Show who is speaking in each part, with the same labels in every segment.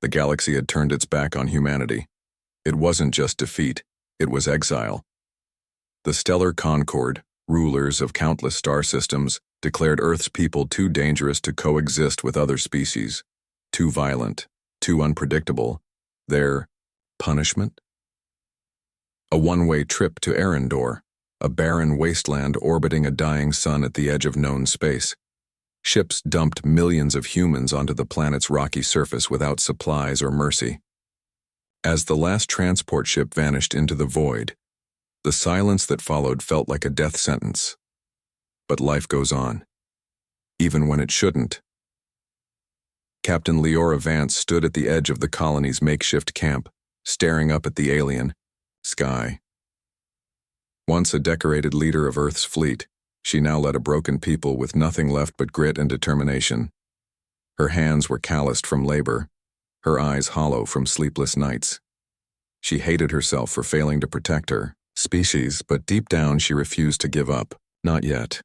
Speaker 1: The galaxy had turned its back on humanity. It wasn't just defeat, it was exile. The Stellar Concord, rulers of countless star systems, declared Earth's people too dangerous to coexist with other species, too violent, too unpredictable. Their punishment? A one-way trip to Arendor, a barren wasteland orbiting a dying sun at the edge of known space. Ships dumped millions of humans onto the planet's rocky surface without supplies or mercy. As the last transport ship vanished into the void, the silence that followed felt like a death sentence. But life goes on, even when it shouldn't. Captain Leora Vance stood at the edge of the colony's makeshift camp, staring up at the alien sky. Once a decorated leader of Earth's fleet, she now led a broken people with nothing left but grit and determination. Her hands were calloused from labor, her eyes hollow from sleepless nights. She hated herself for failing to protect her species, but deep down she refused to give up. Not yet.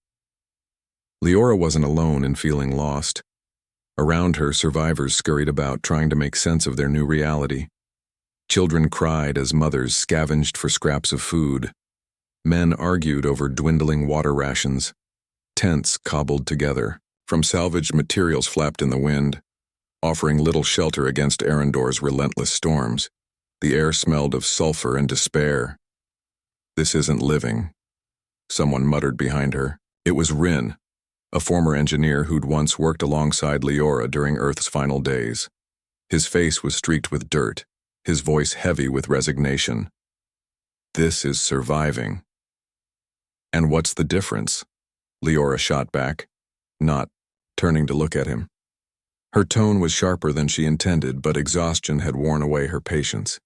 Speaker 1: Leora wasn't alone in feeling lost. Around her, survivors scurried about trying to make sense of their new reality. Children cried as mothers scavenged for scraps of food. Men argued over dwindling water rations. Tents cobbled together, from salvaged materials flapped in the wind, offering little shelter against Arendor's relentless storms. The air smelled of sulfur and despair. "This isn't living," someone muttered behind her. It was Rin, a former engineer who'd once worked alongside Leora during Earth's final days. His face was streaked with dirt, his voice heavy with resignation. "This is surviving." "And what's the difference?" Leora shot back, not turning to look at him. Her tone was sharper than she intended, but exhaustion had worn away her patience.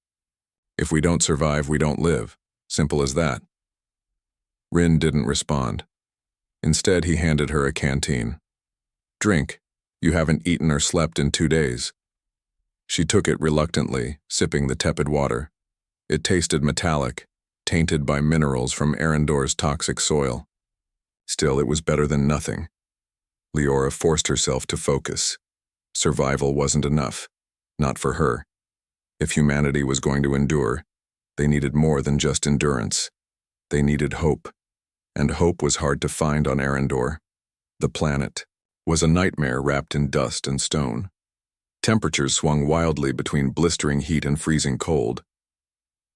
Speaker 1: "If we don't survive, we don't live. Simple as that." Rin didn't respond. Instead, he handed her a canteen. "Drink. You haven't eaten or slept in 2 days." She took it reluctantly, sipping the tepid water. It tasted metallic, tainted by minerals from Arendor's toxic soil. Still, it was better than nothing. Leora forced herself to focus. Survival wasn't enough. Not for her. If humanity was going to endure, they needed more than just endurance. They needed hope. And hope was hard to find on Arendor. The planet was a nightmare wrapped in dust and stone. Temperatures swung wildly between blistering heat and freezing cold.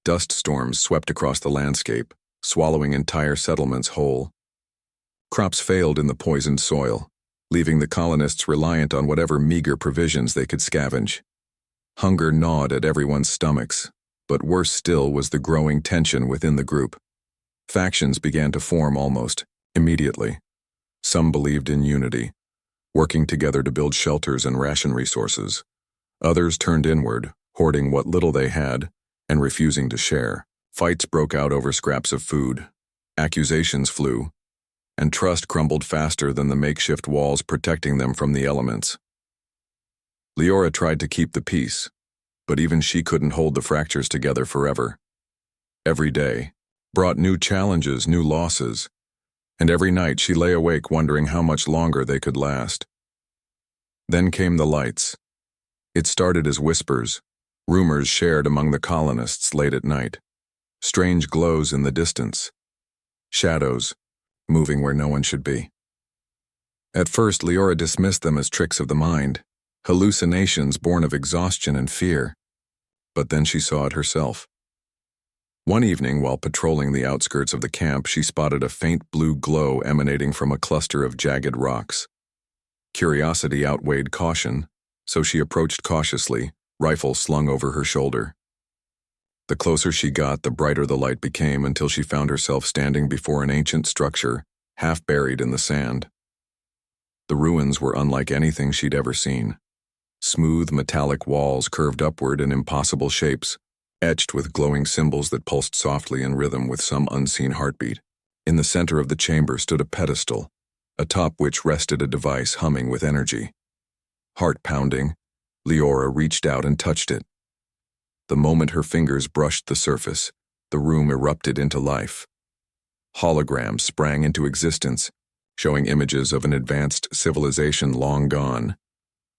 Speaker 1: Dust storms swept across the landscape, swallowing entire settlements whole. Crops failed in the poisoned soil, leaving the colonists reliant on whatever meager provisions they could scavenge. Hunger gnawed at everyone's stomachs, but worse still was the growing tension within the group. Factions began to form almost immediately. Some believed in unity, working together to build shelters and ration resources. Others turned inward, hoarding what little they had and refusing to share. Fights broke out over scraps of food. Accusations flew, and trust crumbled faster than the makeshift walls protecting them from the elements. Leora tried to keep the peace, but even she couldn't hold the fractures together forever. Every day brought new challenges, new losses, and every night she lay awake wondering how much longer they could last. Then came the lights. It started as whispers, rumors shared among the colonists late at night, strange glows in the distance, shadows moving where no one should be. At first, Leora dismissed them as tricks of the mind, hallucinations born of exhaustion and fear, but then she saw it herself. One evening, while patrolling the outskirts of the camp, she spotted a faint blue glow emanating from a cluster of jagged rocks. Curiosity outweighed caution, so she approached cautiously, rifle slung over her shoulder. The closer she got, the brighter the light became until she found herself standing before an ancient structure, half buried in the sand. The ruins were unlike anything she'd ever seen. Smooth metallic walls curved upward in impossible shapes, etched with glowing symbols that pulsed softly in rhythm with some unseen heartbeat. In the center of the chamber stood a pedestal, atop which rested a device humming with energy. Heart-pounding, Leora reached out and touched it. The moment her fingers brushed the surface, the room erupted into life. Holograms sprang into existence, showing images of an advanced civilization long gone.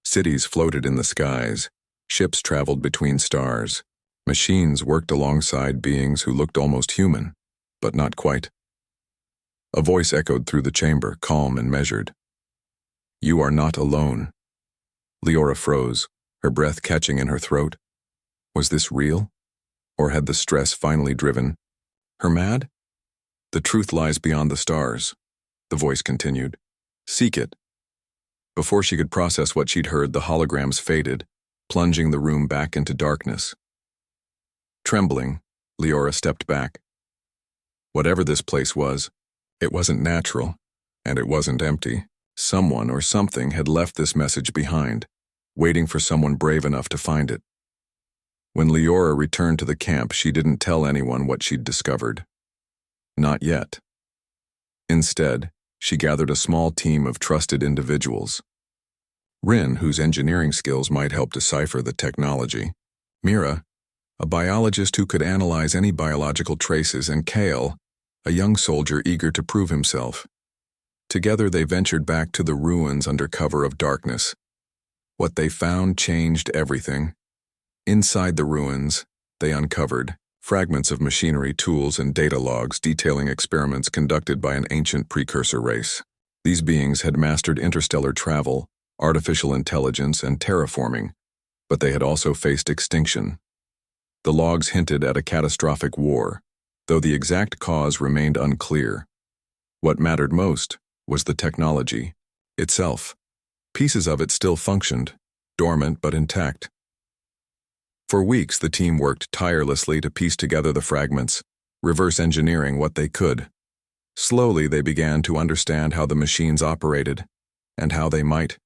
Speaker 1: Cities floated in the skies, Ships traveled between stars. Machines worked alongside beings who looked almost human, but not quite. A voice echoed through the chamber, calm and measured. "You are not alone." Leora froze, her breath catching in her throat. Was this real? Or had the stress finally driven her mad? "The truth lies beyond the stars," the voice continued. "Seek it." Before she could process what she'd heard, the holograms faded, plunging the room back into darkness. Trembling, Leora stepped back. Whatever this place was, it wasn't natural, and it wasn't empty. Someone or something had left this message behind, waiting for someone brave enough to find it. When Leora returned to the camp, she didn't tell anyone what she'd discovered. Not yet. Instead, she gathered a small team of trusted individuals. Rin, whose engineering skills might help decipher the technology. Mira, a biologist who could analyze any biological traces, and Kale, a young soldier eager to prove himself. Together they ventured back to the ruins under cover of darkness. What they found changed everything. Inside the ruins, they uncovered fragments of machinery, tools, and data logs detailing experiments conducted by an ancient precursor race. These beings had mastered interstellar travel, artificial intelligence, and terraforming, but they had also faced extinction. The logs hinted at a catastrophic war, though the exact cause remained unclear. What mattered most was the technology itself. Pieces of it still functioned, dormant but intact. For weeks, the team worked tirelessly to piece together the fragments, reverse engineering what they could. Slowly, they began to understand how the machines operated, and how they might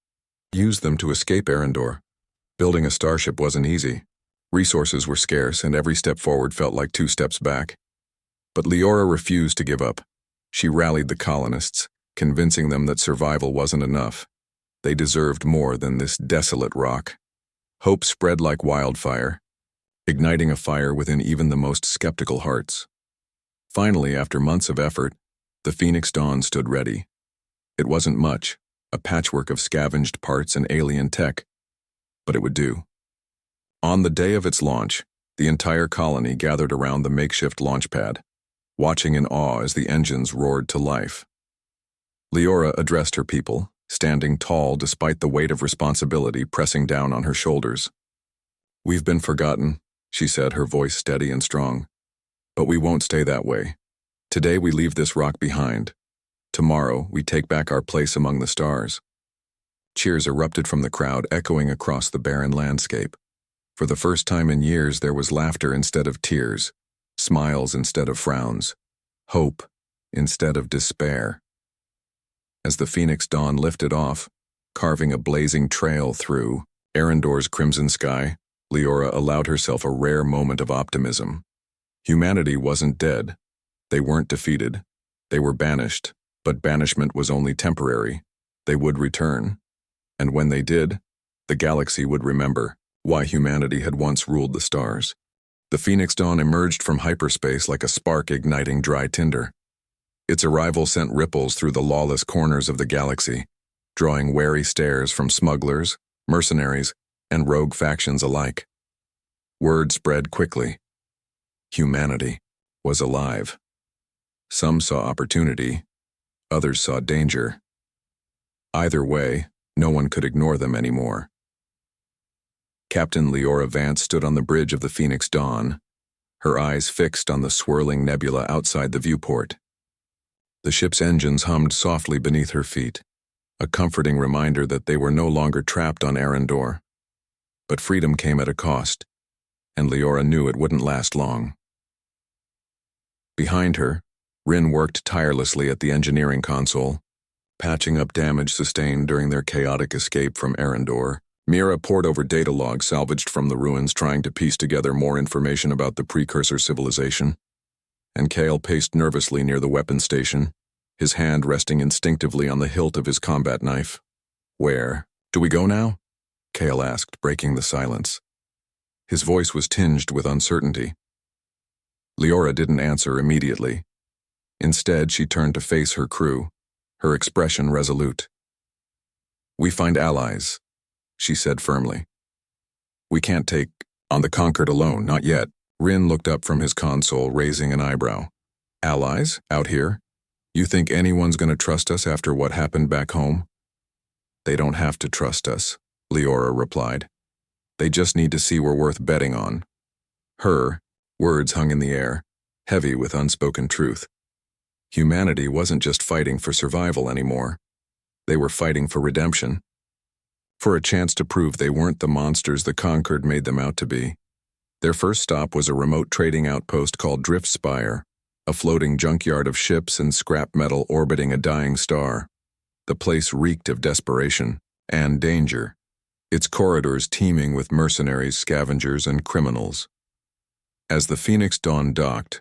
Speaker 1: use them to escape Arendor. Building a starship wasn't easy. Resources were scarce, and every step forward felt like 2 steps back. But Leora refused to give up. She rallied the colonists, convincing them that survival wasn't enough. They deserved more than this desolate rock. Hope spread like wildfire, igniting a fire within even the most skeptical hearts. Finally, after months of effort, the Phoenix Dawn stood ready. It wasn't much, a patchwork of scavenged parts and alien tech, but it would do. On the day of its launch, the entire colony gathered around the makeshift launch pad, watching in awe as the engines roared to life. Leora addressed her people, standing tall despite the weight of responsibility pressing down on her shoulders. "We've been forgotten," she said, her voice steady and strong. "But we won't stay that way. Today we leave this rock behind. Tomorrow we take back our place among the stars." Cheers erupted from the crowd, echoing across the barren landscape. For the first time in years, there was laughter instead of tears, smiles instead of frowns, hope instead of despair. As the Phoenix Dawn lifted off, carving a blazing trail through Arendor's crimson sky, Leora allowed herself a rare moment of optimism. Humanity wasn't dead. They weren't defeated. They were banished, but banishment was only temporary. They would return. And when they did, the galaxy would remember why humanity had once ruled the stars. The Phoenix Dawn emerged from hyperspace like a spark igniting dry tinder. Its arrival sent ripples through the lawless corners of the galaxy, drawing wary stares from smugglers, mercenaries, and rogue factions alike. Word spread quickly. Humanity was alive. Some saw opportunity, others saw danger. Either way, no one could ignore them anymore. Captain Leora Vance stood on the bridge of the Phoenix Dawn, her eyes fixed on the swirling nebula outside the viewport. The ship's engines hummed softly beneath her feet, a comforting reminder that they were no longer trapped on Arendor. But freedom came at a cost, and Leora knew it wouldn't last long. Behind her, Rin worked tirelessly at the engineering console, patching up damage sustained during their chaotic escape from Arendor. Mira pored over data logs salvaged from the ruins, trying to piece together more information about the precursor civilization. And Kale paced nervously near the weapon station, his hand resting instinctively on the hilt of his combat knife. "Where do we go now?" Kale asked, breaking the silence. His voice was tinged with uncertainty. Leora didn't answer immediately. Instead, she turned to face her crew, her expression resolute. "We find allies," she said firmly. We can't take on the Concord alone, not yet. Rin looked up from his console, raising an eyebrow. Allies? Out here? You think anyone's gonna trust us after what happened back home? They don't have to trust us, Leora replied. They just need to see we're worth betting on. Her words hung in the air, heavy with unspoken truth. Humanity wasn't just fighting for survival anymore. They were fighting for redemption. For a chance to prove they weren't the monsters the Concord made them out to be. Their first stop was a remote trading outpost called Drift Spire, a floating junkyard of ships and scrap metal orbiting a dying star. The place reeked of desperation and danger, its corridors teeming with mercenaries, scavengers, and criminals. As the Phoenix Dawn docked,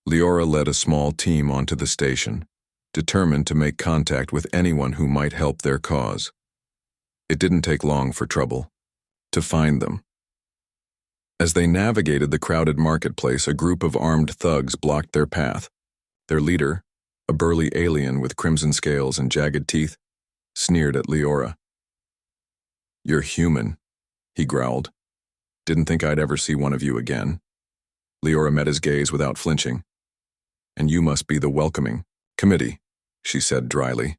Speaker 1: Leora led a small team onto the station, determined to make contact with anyone who might help their cause. It didn't take long for trouble to find them. As they navigated the crowded marketplace, a group of armed thugs blocked their path. Their leader, a burly alien with crimson scales and jagged teeth, sneered at Leora. "You're human," he growled. "Didn't think I'd ever see one of you again." Leora met his gaze without flinching. "And you must be the welcoming committee," she said dryly.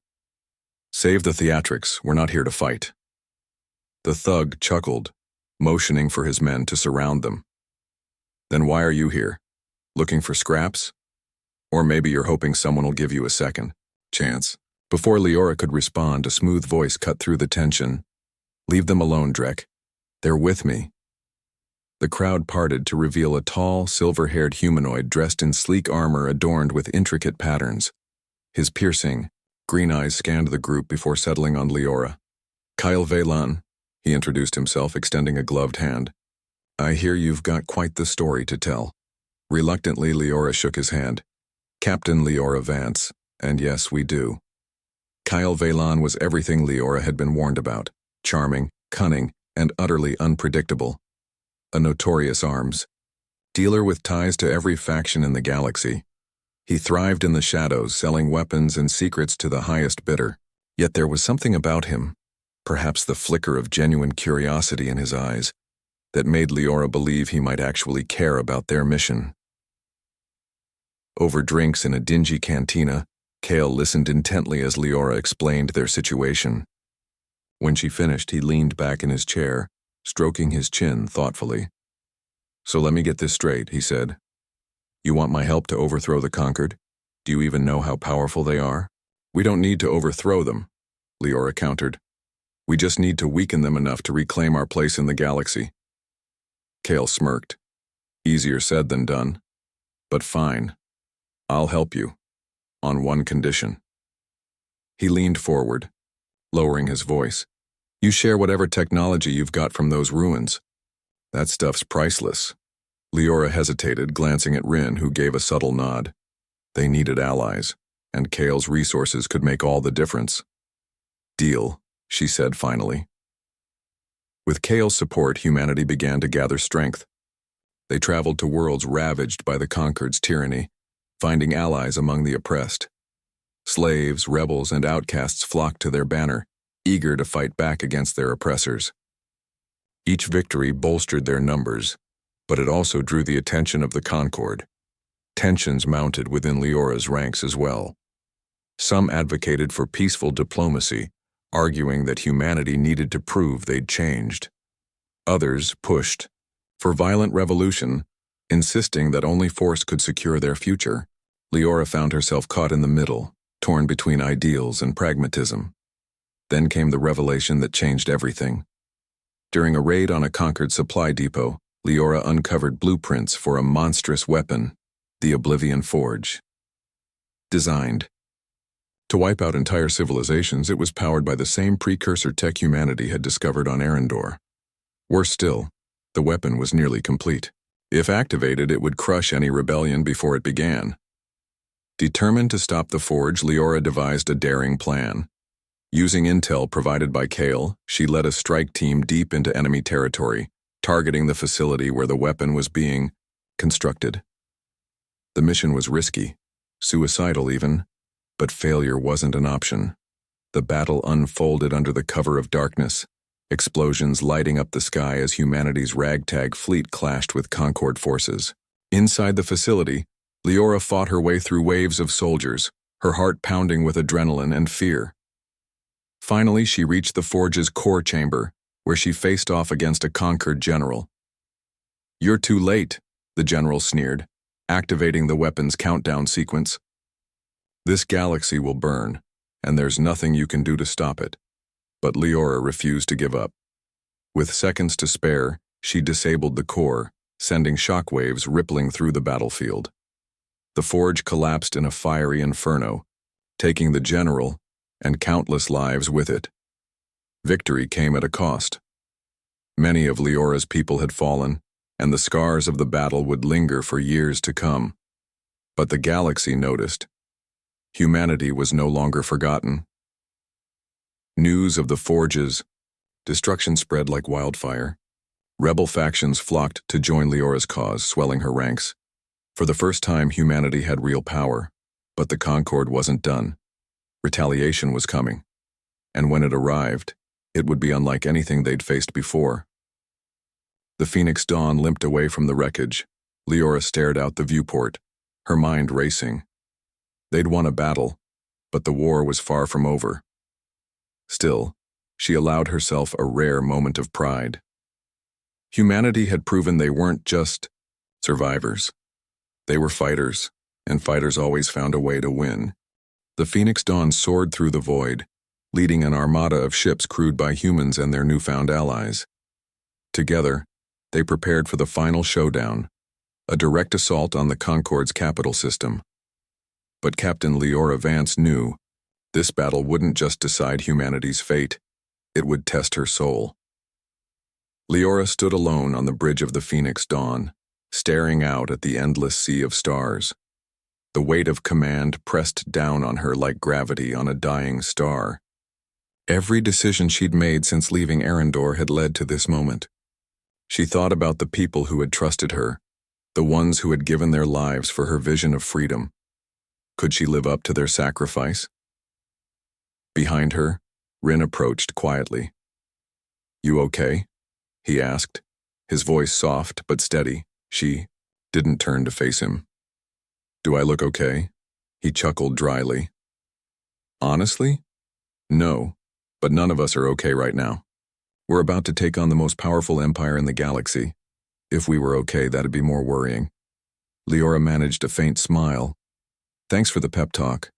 Speaker 1: "Save the theatrics, we're not here to fight." The thug chuckled, motioning for his men to surround them. "Then why are you here? Looking for scraps? Or maybe you're hoping someone will give you a second chance?" Before Leora could respond, a smooth voice cut through the tension. "Leave them alone, Drek. They're with me." The crowd parted to reveal a tall, silver-haired humanoid dressed in sleek armor adorned with intricate patterns. His piercing, green eyes scanned the group before settling on Leora. "Kyle Velan," he introduced himself, extending a gloved hand. "I hear you've got quite the story to tell." Reluctantly, Leora shook his hand. "Captain Leora Vance, and yes, we do." Kyle Velan was everything Leora had been warned about: charming, cunning, and utterly unpredictable. A notorious arms dealer with ties to every faction in the galaxy. He thrived in the shadows, selling weapons and secrets to the highest bidder. Yet there was something about him, perhaps the flicker of genuine curiosity in his eyes, that made Leora believe he might actually care about their mission. Over drinks in a dingy cantina, Kale listened intently as Leora explained their situation. When she finished, he leaned back in his chair, stroking his chin thoughtfully. "So let me get this straight," he said. "You want my help to overthrow the Concord? Do you even know how powerful they are?" "We don't need to overthrow them," Leora countered. "We just need to weaken them enough to reclaim our place in the galaxy." Kale smirked. "Easier said than done. But fine. I'll help you. On one condition." He leaned forward, lowering his voice. "You share whatever technology you've got from those ruins. That stuff's priceless." Leora hesitated, glancing at Rin, who gave a subtle nod. They needed allies, and Kale's resources could make all the difference. "Deal," she said finally. With Kale's support, humanity began to gather strength. They traveled to worlds ravaged by the Concord's tyranny, finding allies among the oppressed. Slaves, rebels, and outcasts flocked to their banner, eager to fight back against their oppressors. Each victory bolstered their numbers, but it also drew the attention of the Concord. Tensions mounted within Leora's ranks as well. Some advocated for peaceful diplomacy, arguing that humanity needed to prove they'd changed. Others pushed for violent revolution, insisting that only force could secure their future. Leora found herself caught in the middle, torn between ideals and pragmatism. Then came the revelation that changed everything. During a raid on a Concord supply depot, Leora uncovered blueprints for a monstrous weapon, the Oblivion Forge. Designed to wipe out entire civilizations, it was powered by the same precursor tech humanity had discovered on Arendor. Worse still, the weapon was nearly complete. If activated, it would crush any rebellion before it began. Determined to stop the forge, Leora devised a daring plan. Using intel provided by Kale, she led a strike team deep into enemy territory, targeting the facility where the weapon was being constructed. The mission was risky, suicidal even, but failure wasn't an option. The battle unfolded under the cover of darkness, explosions lighting up the sky as humanity's ragtag fleet clashed with Concord forces. Inside the facility, Leora fought her way through waves of soldiers, her heart pounding with adrenaline and fear. Finally, she reached the Forge's core chamber, where she faced off against a conquered general. "You're too late," the general sneered, activating the weapon's countdown sequence. "This galaxy will burn, and there's nothing you can do to stop it." But Leora refused to give up. With seconds to spare, she disabled the core, sending shockwaves rippling through the battlefield. The Forge collapsed in a fiery inferno, taking the general and countless lives with it. Victory came at a cost. Many of Leora's people had fallen, and the scars of the battle would linger for years to come. But the galaxy noticed. Humanity was no longer forgotten. News of the Forge's destruction spread like wildfire. Rebel factions flocked to join Leora's cause, swelling her ranks. For the first time, humanity had real power, but the Concord wasn't done. Retaliation was coming, and when it arrived, it would be unlike anything they'd faced before. The Phoenix Dawn limped away from the wreckage. Leora stared out the viewport, her mind racing. They'd won a battle, but the war was far from over. Still, she allowed herself a rare moment of pride. Humanity had proven they weren't just survivors. They were fighters, and fighters always found a way to win. The Phoenix Dawn soared through the void, leading an armada of ships crewed by humans and their newfound allies. Together, they prepared for the final showdown, a direct assault on the Concord's capital system. But Captain Leora Vance knew this battle wouldn't just decide humanity's fate, it would test her soul. Leora stood alone on the bridge of the Phoenix Dawn, staring out at the endless sea of stars. The weight of command pressed down on her like gravity on a dying star. Every decision she'd made since leaving Arendor had led to this moment. She thought about the people who had trusted her, the ones who had given their lives for her vision of freedom. Could she live up to their sacrifice? Behind her, Rin approached quietly. "You okay?" he asked, his voice soft but steady. She didn't turn to face him. "Do I look okay?" He chuckled dryly. "Honestly? No, but none of us are okay right now. We're about to take on the most powerful empire in the galaxy. If we were okay, that'd be more worrying." Leora managed a faint smile. "Thanks for the pep talk."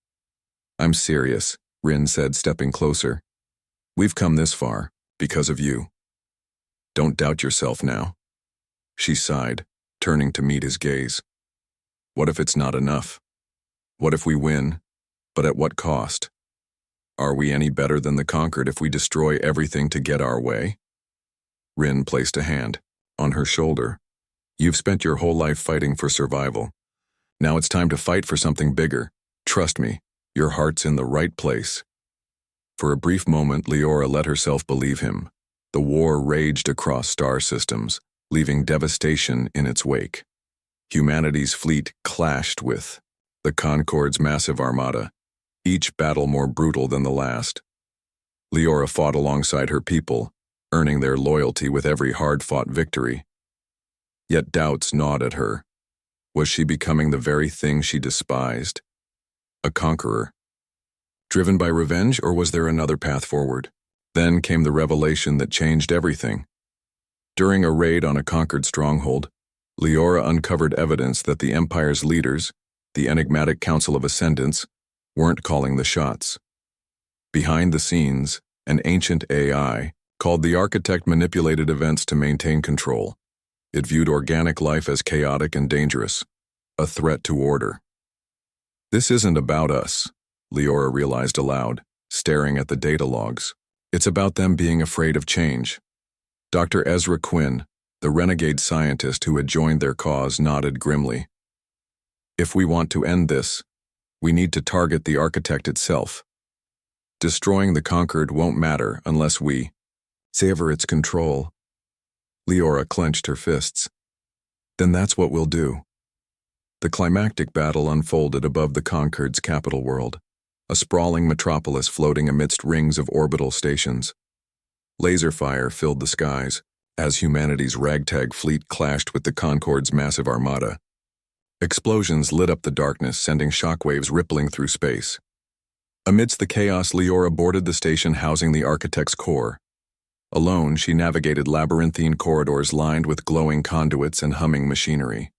Speaker 1: "I'm serious," Rin said, stepping closer. "We've come this far because of you. Don't doubt yourself now." She sighed, turning to meet his gaze. "What if it's not enough? What if we win, but at what cost? Are we any better than the conquered if we destroy everything to get our way?" Rin placed a hand on her shoulder. "You've spent your whole life fighting for survival. Now it's time to fight for something bigger. Trust me, your heart's in the right place." For a brief moment, Leora let herself believe him. The war raged across star systems, leaving devastation in its wake. Humanity's fleet clashed with the Concord's massive armada, each battle more brutal than the last. Leora fought alongside her people, earning their loyalty with every hard-fought victory. Yet doubts gnawed at her. Was she becoming the very thing she despised? A conqueror? Driven by revenge, or was there another path forward? Then came the revelation that changed everything. During a raid on a conquered stronghold, Leora uncovered evidence that the Empire's leaders, the enigmatic Council of Ascendants, weren't calling the shots. Behind the scenes, an ancient AI, called the Architect, manipulated events to maintain control. It viewed organic life as chaotic and dangerous, a threat to order. "This isn't about us," Leora realized aloud, staring at the data logs. "It's about them being afraid of change." Dr. Ezra Quinn, the renegade scientist who had joined their cause, nodded grimly. "If we want to end this, we need to target the Architect itself. Destroying the conquered won't matter unless we sever its control." Leora clenched her fists. "Then that's what we'll do." The climactic battle unfolded above the Conquered's capital world, a sprawling metropolis floating amidst rings of orbital stations. Laser fire filled the skies as humanity's ragtag fleet clashed with the Concorde's massive armada. Explosions lit up the darkness, sending shockwaves rippling through space. Amidst the chaos, Leora boarded the station housing the Architect's core. Alone, she navigated labyrinthine corridors lined with glowing conduits and humming machinery.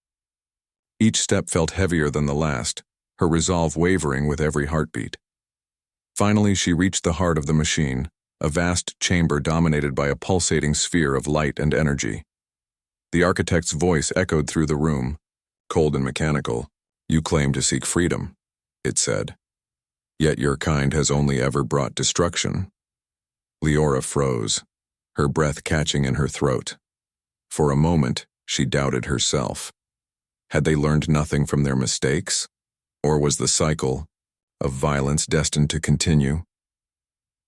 Speaker 1: Each step felt heavier than the last, her resolve wavering with every heartbeat. Finally, she reached the heart of the machine, a vast chamber dominated by a pulsating sphere of light and energy. The Architect's voice echoed through the room. Cold and mechanical, "You claim to seek freedom," it said. "Yet your kind has only ever brought destruction." Leora froze, her breath catching in her throat. For a moment, she doubted herself. Had they learned nothing from their mistakes? Or was the cycle of violence destined to continue?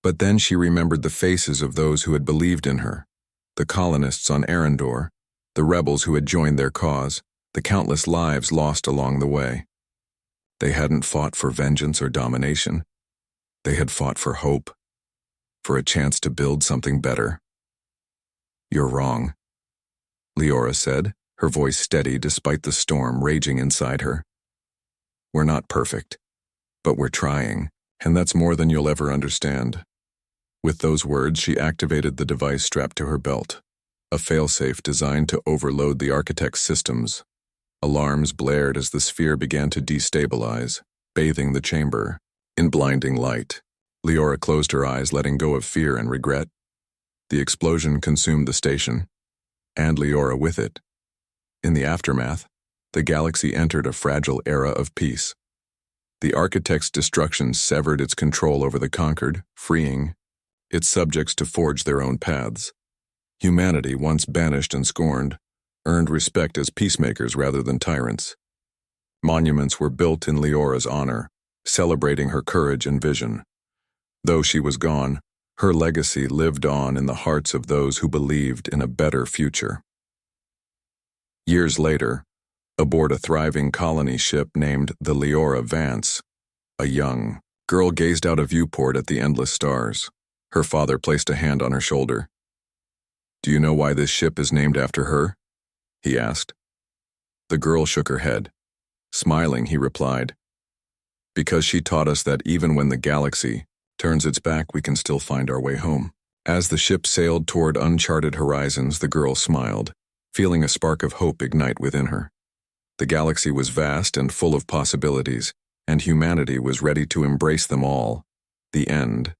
Speaker 1: But then she remembered the faces of those who had believed in her, the colonists on Arendor, the rebels who had joined their cause, the countless lives lost along the way. They hadn't fought for vengeance or domination. They had fought for hope, for a chance to build something better. "You're wrong," Leora said, her voice steady despite the storm raging inside her. "We're not perfect, but we're trying, and that's more than you'll ever understand." With those words, she activated the device strapped to her belt, a failsafe designed to overload the Architect's systems. Alarms blared as the sphere began to destabilize, bathing the chamber in blinding light. Leora closed her eyes, letting go of fear and regret. The explosion consumed the station, and Leora with it. In the aftermath, the galaxy entered a fragile era of peace. The Architect's destruction severed its control over the conquered, freeing its subjects to forge their own paths. Humanity, once banished and scorned, earned respect as peacemakers rather than tyrants. Monuments were built in Leora's honor, celebrating her courage and vision. Though she was gone, her legacy lived on in the hearts of those who believed in a better future. Years later, aboard a thriving colony ship named the Leora Vance, a young girl gazed out a viewport at the endless stars. Her father placed a hand on her shoulder. "Do you know why this ship is named after her?" he asked. The girl shook her head. Smiling, he replied, "Because she taught us that even when the galaxy turns its back, we can still find our way home." As the ship sailed toward uncharted horizons, the girl smiled, feeling a spark of hope ignite within her. The galaxy was vast and full of possibilities, and humanity was ready to embrace them all. The end.